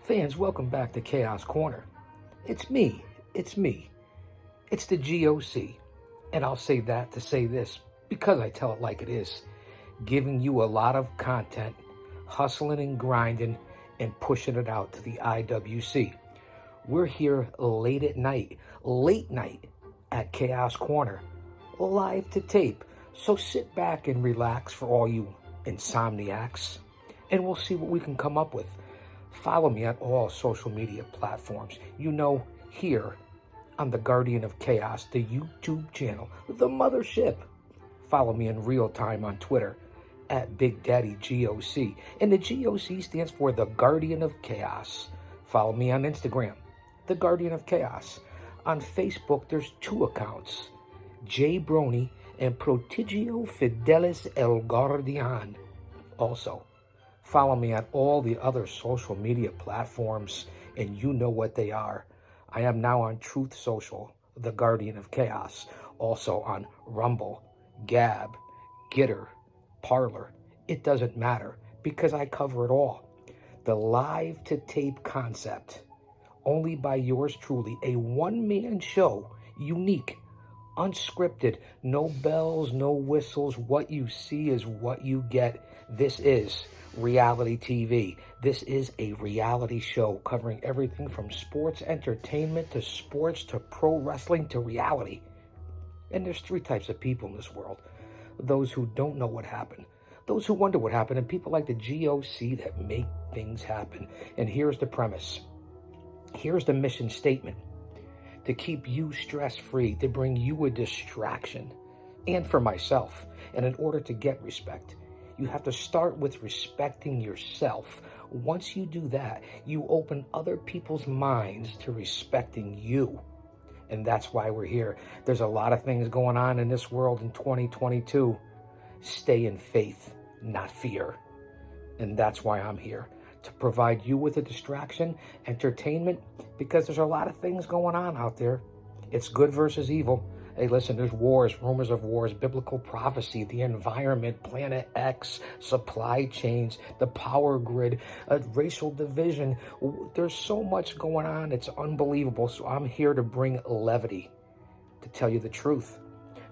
Fans, welcome back to Chaos Corner. It's me. It's the GOC. And I'll say that to say this, because I tell it like it is. Giving you a lot of content, hustling and grinding, and pushing it out to the IWC. We're here late night at Chaos Corner, live to tape. So sit back and relax for all you insomniacs, and we'll see what we can come up with. Follow me on all social media platforms. Here on the Guardian of Chaos, the YouTube channel, the mothership. Follow me in real time on Twitter at Big Daddy GOC. And the GOC stands for the Guardian of Chaos. Follow me on Instagram, the Guardian of Chaos. On Facebook, there's 2 accounts, J Brony and Prodigio Fidelis El Guardian. Also, follow me on all the other social media platforms, and you know what they are. I am now on Truth Social, the Guardian of Chaos. Also on Rumble, Gab, Gitter, Parler. It doesn't matter because I cover it all. The live to tape concept, only by yours truly, a one-man show, unique, unscripted, no bells, no whistles. What you see is what you get. This is reality TV. This is a reality show covering everything from sports entertainment to sports to pro wrestling to reality. And there's 3 types of people in this world. Those who don't know what happened, those who wonder what happened, and people like the GOC that make things happen. And here's the premise. Here's the mission statement. To keep you stress-free, to bring you a distraction, and for myself. And in order to get respect, you have to start with respecting yourself. Once you do that, you open other people's minds to respecting you. And that's why we're here. There's a lot of things going on in this world in 2022. Stay in faith, not fear. And that's why I'm here, to provide you with a distraction, entertainment, because there's a lot of things going on out there. It's good versus evil. Hey, listen, there's wars, rumors of wars, biblical prophecy, the environment, Planet X, supply chains, the power grid, racial division. There's so much going on. It's unbelievable. So I'm here to bring levity, to tell you the truth.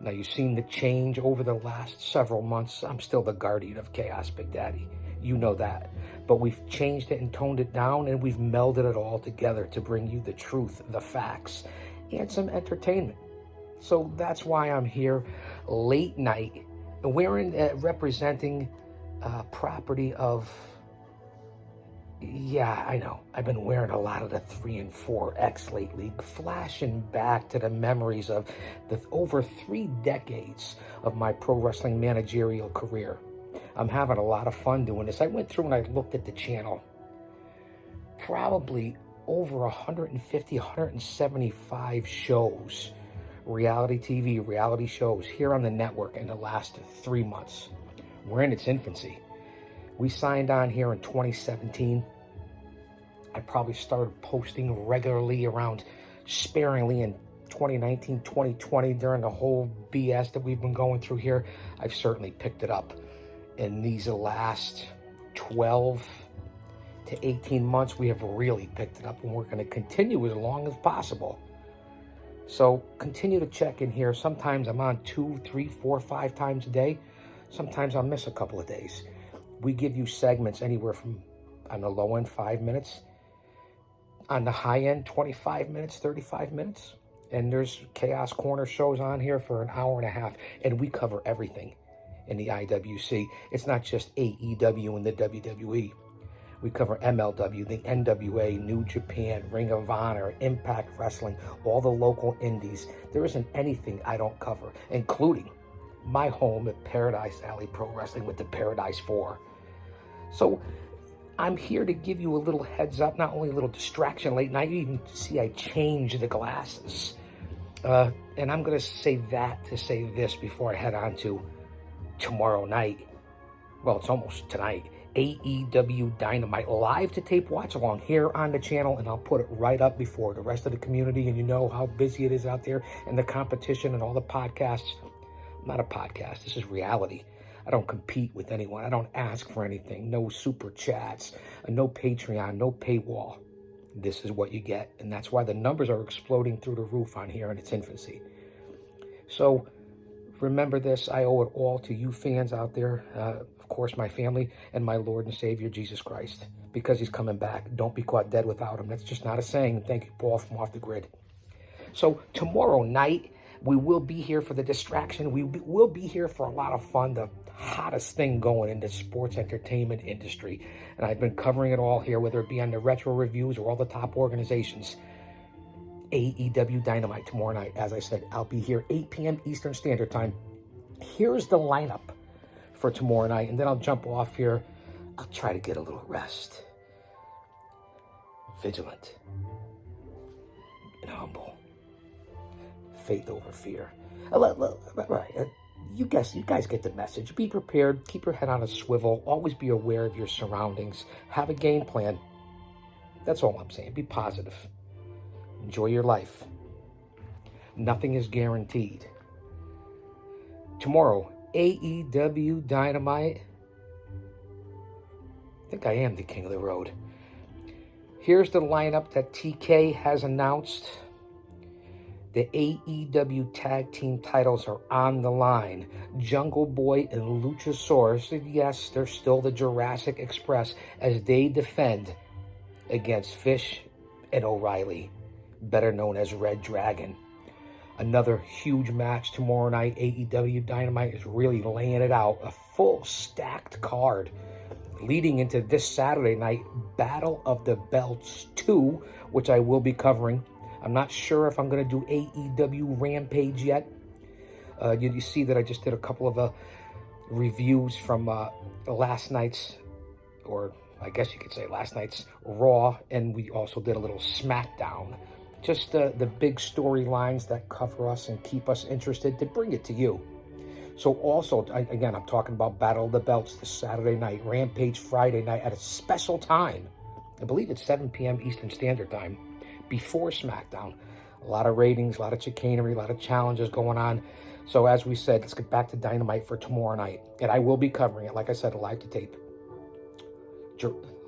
Now, you've seen the change over the last several months. I'm still the Guardian of Chaos, Big Daddy. You know that. But we've changed it and toned it down, and we've melded it all together to bring you the truth, the facts, and some entertainment. So that's why I'm here late night, wearing, representing property of, yeah, I know. I've been wearing a lot of the 3 and 4X lately, flashing back to the memories of the over 3 decades of my pro wrestling managerial career. I'm having a lot of fun doing this. I went through and I looked at the channel. Probably over 150, 175 shows. Reality TV, reality shows here on the network in the last 3 months. We're in its infancy. We signed on here in 2017. I probably started posting regularly around sparingly in 2019, 2020 during the whole BS that we've been going through here. I've certainly picked it up in these last 12 to 18 months. We have really picked it up, and we're going to continue as long as possible. So continue to check in here. Sometimes I'm on 2, 3, 4, 5 times a day. Sometimes I'll miss a couple of days. We give you segments anywhere from, on the low end, 5 minutes. On the high end, 25 minutes, 35 minutes. And there's Chaos Corner shows on here for an hour and a half. And we cover everything in the IWC. It's not just AEW and the WWE. We cover MLW, the NWA, New Japan, Ring of Honor, Impact Wrestling, all the local indies. There isn't anything I don't cover, including my home at Paradise Alley Pro Wrestling with the Paradise 4. So I'm here to give you a little heads up, not only a little distraction late night. You even see I changed the glasses. And I'm going to say that to say this before I head on to tomorrow night. Well, it's almost tonight. AEWDynamite live to tape watch along here on the channel, and I'll put it right up before the rest of the community. And you know how busy it is out there and the competition and all the podcasts. Not a podcast. This is reality. I don't compete with anyone. I don't ask for anything. No super chats, no Patreon, no paywall. This is what you get. And that's why the numbers are exploding through the roof on here in its infancy. So remember this. I owe it all to you fans out there. Of course, my family and my Lord and Savior, Jesus Christ. Because he's coming back. Don't be caught dead without him. That's just not a saying. Thank you, Paul, from Off the Grid. So tomorrow night, we will be here for the distraction. We will be here for a lot of fun, the hottest thing going in the sports entertainment industry. And I've been covering it all here, whether it be on the retro reviews or all the top organizations. AEWDynamite tomorrow night. As I said, I'll be here 8 p.m. Eastern Standard Time. Here's the lineup for tomorrow night, and then I'll jump off here. I'll try to get a little rest. Vigilant and humble. Faith over fear. You guys get the message. Be prepared. Keep your head on a swivel. Always be aware of your surroundings. Have a game plan. That's all I'm saying. Be positive. Enjoy your life. Nothing is guaranteed. Tomorrow, AEW Dynamite. I think I am the king of the road. Here's the lineup that TK has announced. The AEW Tag Team titles are on the line. Jungle Boy and Luchasaurus, yes, they're still the Jurassic Express as they defend against Fish and O'Reilly, better known as Red Dragon. Another huge match tomorrow night. AEW Dynamite is really laying it out. A full stacked card. Leading into this Saturday night, Battle of the Belts 2, which I will be covering. I'm not sure if I'm going to do AEW Rampage yet. You see that I just did a couple of reviews from last night's, or I guess you could say last night's Raw, and we also did a little SmackDown. Just the big storylines that cover us and keep us interested to bring it to you. So also, again, I'm talking about Battle of the Belts this Saturday night, Rampage Friday night at a special time. I believe it's 7 p.m. Eastern Standard Time, before SmackDown. A lot of ratings, a lot of chicanery, a lot of challenges going on. So as we said, let's get back to Dynamite for tomorrow night. And I will be covering it, like I said, live to tape.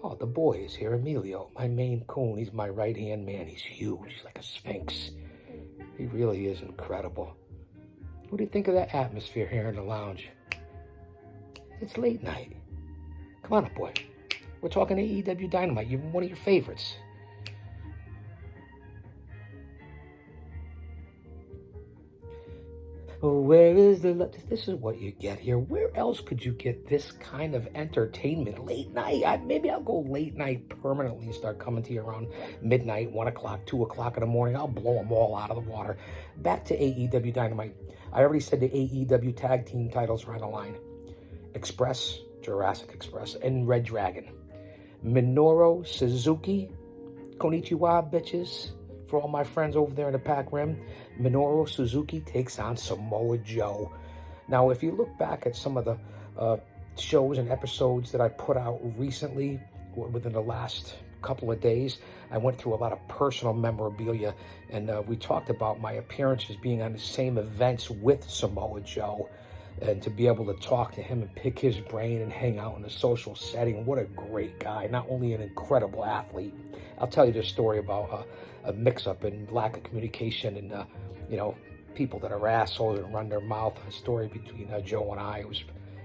Oh, the boy is here, Emilio, my Maine Coon. He's my right-hand man. He's huge. He's like a sphinx. He really is incredible. What do you think of that atmosphere here in the lounge? It's late night. Come on up, boy. We're talking AEW Dynamite. You're one of your favorites. Oh, where is the love? This is what you get here. Where else could you get this kind of entertainment? Late night. Maybe I'll go late night permanently and start coming to you around midnight, 1 o'clock, 2 o'clock in the morning. I'll blow them all out of the water. Back to AEW Dynamite. I already said the AEW Tag Team titles are on the line. Express, Jurassic Express, and Red Dragon. Minoru Suzuki. Konnichiwa, bitches. For all my friends over there in the Pac Rim, Minoru Suzuki takes on Samoa Joe. Now, if you look back at some of the shows and episodes that I put out recently, within the last couple of days, I went through a lot of personal memorabilia, and we talked about my appearances being on the same events with Samoa Joe, and to be able to talk to him and pick his brain and hang out in a social setting. What a great guy. Not only an incredible athlete. I'll tell you this story about a mix-up and lack of communication and, people that are assholes and run their mouth. A story between Joe and I. It was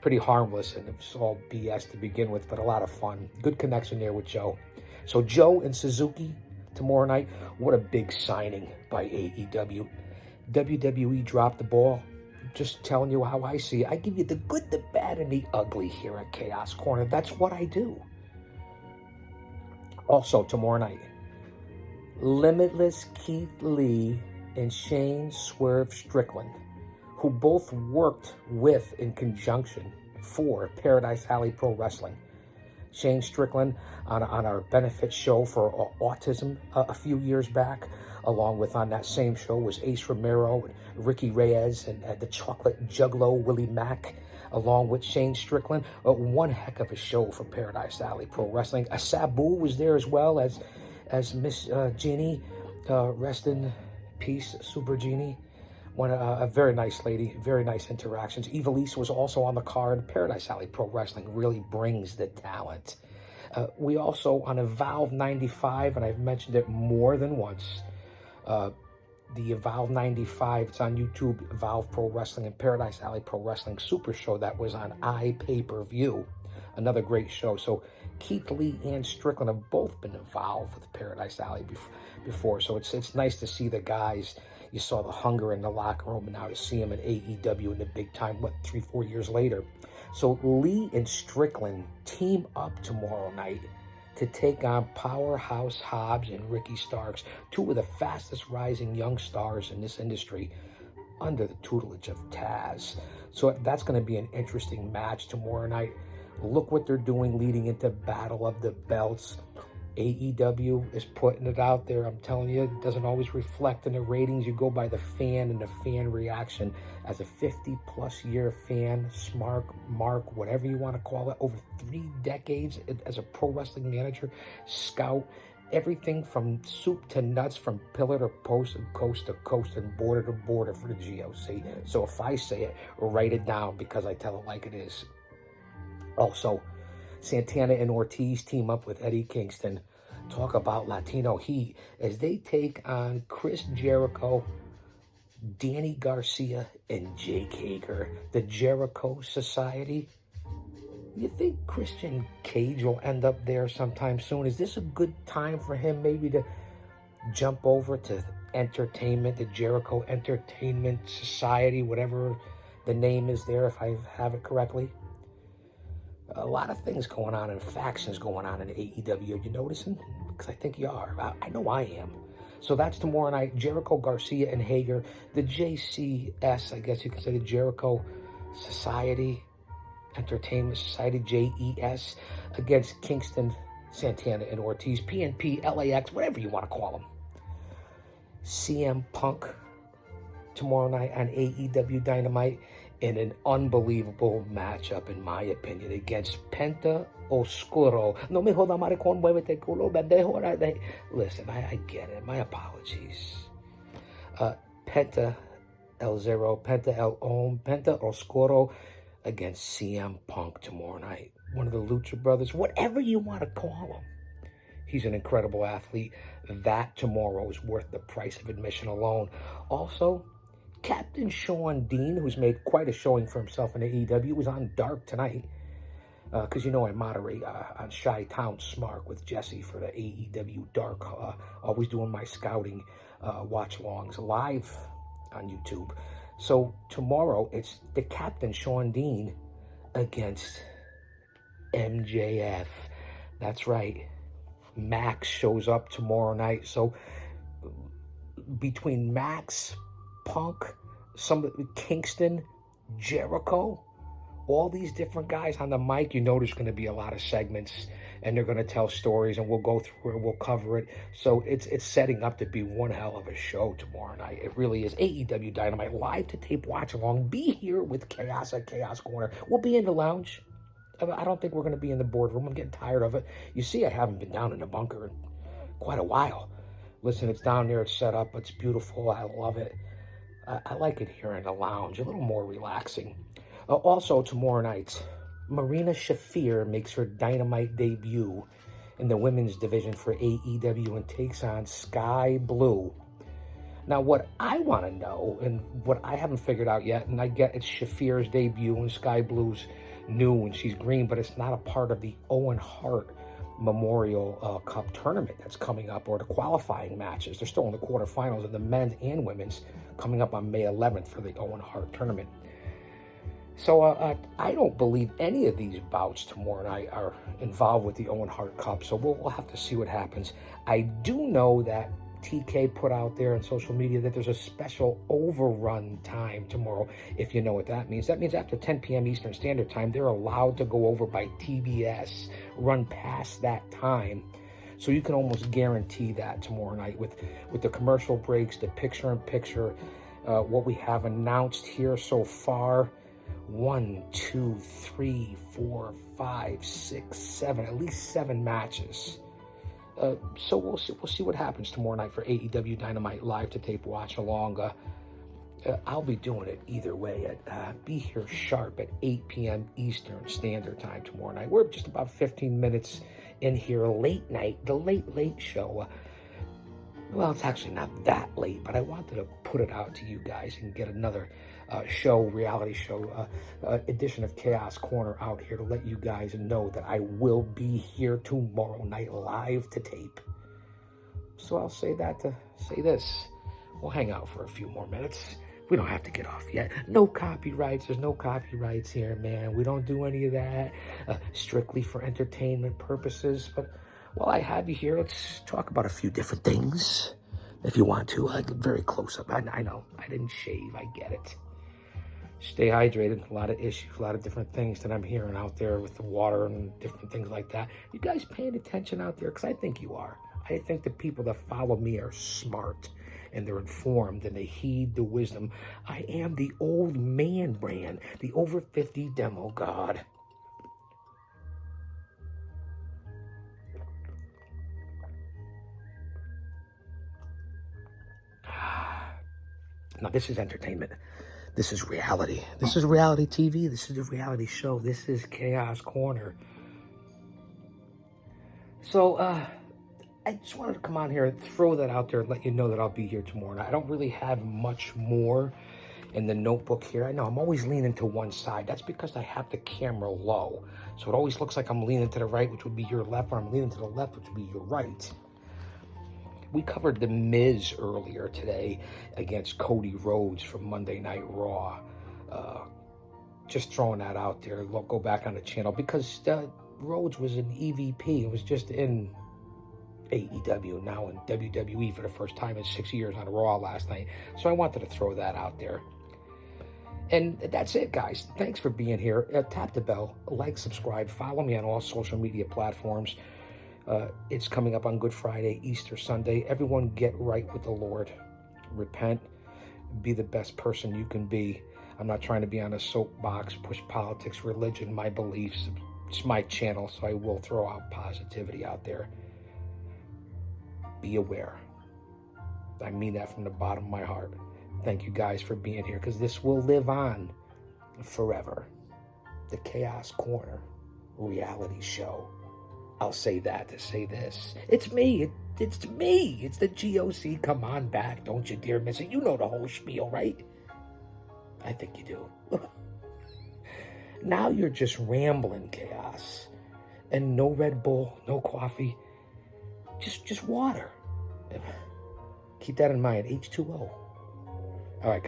pretty harmless, and it was all BS to begin with, but a lot of fun. Good connection there with Joe. So Joe and Suzuki tomorrow night. What a big signing by AEW. WWE dropped the ball. Just telling you how I see it. I give you the good, the bad, and the ugly here at Chaos Corner. That's what I do. Also, tomorrow night, Limitless Keith Lee and Shane Swerve Strickland, who both worked with, in conjunction, for Paradise Alley Pro Wrestling. Shane Strickland on our benefit show for autism a few years back, along with on that same show was Ace Romero, and Ricky Reyes, and the Chocolate Juggalo Willie Mack, along with Shane Strickland. One heck of a show for Paradise Alley Pro Wrestling. Sabu was there as well as Miss Jeannie, rest in peace, Super Jeannie. A very nice lady, very nice interactions. Evilise was also on the card. Paradise Alley Pro Wrestling really brings the talent. We also, on Evolve 95, and I've mentioned it more than once, the Evolve 95, it's on YouTube, Evolve Pro Wrestling and Paradise Alley Pro Wrestling Super Show that was on iPay-per-view. Another great show. So Keith Lee and Strickland have both been involved with Paradise Alley before. So it's nice to see the guys. You saw the hunger in the locker room, and now to see them in AEW in the big time, 3-4 years later. So Lee and Strickland team up tomorrow night to take on Powerhouse Hobbs and Ricky Starks, two of the fastest rising young stars in this industry under the tutelage of Taz. So that's going to be an interesting match tomorrow night. Look what they're doing leading into Battle of the Belts. AEW is putting it out there. I'm telling you, it doesn't always reflect in the ratings. You go by the fan and the fan reaction. As a 50-plus year fan, mark, whatever you want to call it, over 3 decades as a pro wrestling manager, scout, everything from soup to nuts, from pillar to post and coast to coast and border to border for the GOC. So if I say it, write it down because I tell it like it is. Also, Santana and Ortiz team up with Eddie Kingston. Talk about Latino heat as they take on Chris Jericho, Danny Garcia, and Jake Hager. The Jericho Society. You think Christian Cage will end up there sometime soon? Is this a good time for him maybe to jump over to entertainment, the Jericho Entertainment Society, whatever the name is there, if I have it correctly? A lot of things going on and factions going on in AEW. Are you noticing? Because I think you are. I know I am. So that's tomorrow night. Jericho, Garcia, and Hager. The JCS, I guess you could say, the Jericho Society, Entertainment Society, JES, against Kingston, Santana, and Ortiz. PNP, LAX, whatever you want to call them. CM Punk tomorrow night on AEW Dynamite in an unbelievable matchup, in my opinion, against Penta Oscuro. No me joda maricón, muévete culo, pendejo. Listen, I get it. My apologies. Penta El Zero, Penta El Om, Penta Oscuro against CM Punk tomorrow night. One of the Lucha Brothers, whatever you want to call him. He's an incredible athlete. That tomorrow is worth the price of admission alone. Also, Captain Sean Dean, who's made quite a showing for himself in AEW, was on Dark tonight. Because you know I moderate on Chi-Town Smart with Jesse for the AEW Dark. Always doing my scouting watch-alongs live on YouTube. So tomorrow, it's the Captain Sean Dean against MJF. That's right. Max shows up tomorrow night. So between Max, Punk, Kingston, Jericho, all these different guys on the mic, you know there's going to be a lot of segments and they're going to tell stories and we'll go through it, we'll cover it. So it's setting up to be one hell of a show tomorrow night. It really is. AEW Dynamite, live to tape watch along. Be here with Chaos at Chaos Corner. We'll be in the lounge. I don't think we're going to be in the boardroom. I'm getting tired of it. You see, I haven't been down in the bunker in quite a while. Listen, it's down there, it's set up, it's beautiful, I love it. I like it here in the lounge, a little more relaxing. Also, tomorrow night, Marina Shafir makes her Dynamite debut in the women's division for AEW and takes on Sky Blue. Now, what I want to know, and what I haven't figured out yet, and I get it's Shafir's debut and Sky Blue's new and she's green, but it's not a part of the Owen Hart Memorial Cup tournament that's coming up, or the qualifying matches. They're still in the quarterfinals of the men's and women's, coming up on May 11th for the Owen Hart tournament. So I don't believe any of these bouts tomorrow night are involved with the Owen Hart Cup, so we'll have to see what happens. I do know that TK put out there on social media that there's a special overrun time tomorrow, if you know what that means. That means after 10 p.m. Eastern Standard Time, they're allowed to go over by TBS, run past that time. So you can almost guarantee that tomorrow night with the commercial breaks, the picture-in-picture, what we have announced here so far. 1, 2, 3, 4, 5, 6, 7, at least 7 matches. So we'll see what happens tomorrow night for AEW Dynamite live to tape watch along. I'll be doing it either way. Be here sharp at 8 p.m. Eastern Standard Time tomorrow night. We're just about 15 minutes in here, late night, the late show. Well, it's actually not that late, but I wanted to put it out to you guys and get another reality show edition of Chaos Corner out here to let you guys know that I will be here tomorrow night live to tape. So I'll say that to say this. We'll hang out for a few more minutes. We don't have to get off yet. No copyrights. There's no copyrights here, man. We don't do any of that. Strictly for entertainment purposes. But while I have you here, let's talk about a few different things. If you want to, get very close up. I know. I didn't shave. I get it. Stay hydrated. A lot of issues, a lot of different things that I'm hearing out there with the water and different things like that. You guys paying attention out there? Because I think you are. I think the people that follow me are smart and they're informed and they heed the wisdom. I am the old man brand, the over 50 demo god. Now, this is entertainment. This is reality. This is reality TV. This is a reality show. This is Chaos Corner. So, I just wanted to come on here and throw that out there and let you know that I'll be here tomorrow night. I don't really have much more in the notebook here. I know I'm always leaning to one side. That's because I have the camera low. So it always looks like I'm leaning to the right, which would be your left, or I'm leaning to the left, which would be your right. We covered The Miz earlier today against Cody Rhodes from Monday Night Raw. Just throwing that out there. Go back on the channel because Rhodes was an EVP. It was just in AEW, now in WWE for the first time in 6 years on Raw last night. So I wanted to throw that out there. And that's it, guys. Thanks for being here. Tap the bell, like, subscribe, follow me on all social media platforms. It's coming up on Good Friday, Easter Sunday. Everyone get right with the Lord. Repent. Be the best person you can be. I'm not trying to be on a soapbox, push politics, religion, my beliefs. It's my channel, so I will throw out positivity out there. Be aware. I mean that from the bottom of my heart. Thank you guys for being here, because this will live on forever. The Chaos Corner reality show. I'll say that to say this. It's me. It's me. It's the GOC. Come on back. Don't you dare miss it. You know the whole spiel, right? I think you do. Now you're just rambling, Chaos. And no Red Bull, no coffee. Just water. Keep that in mind. H2O.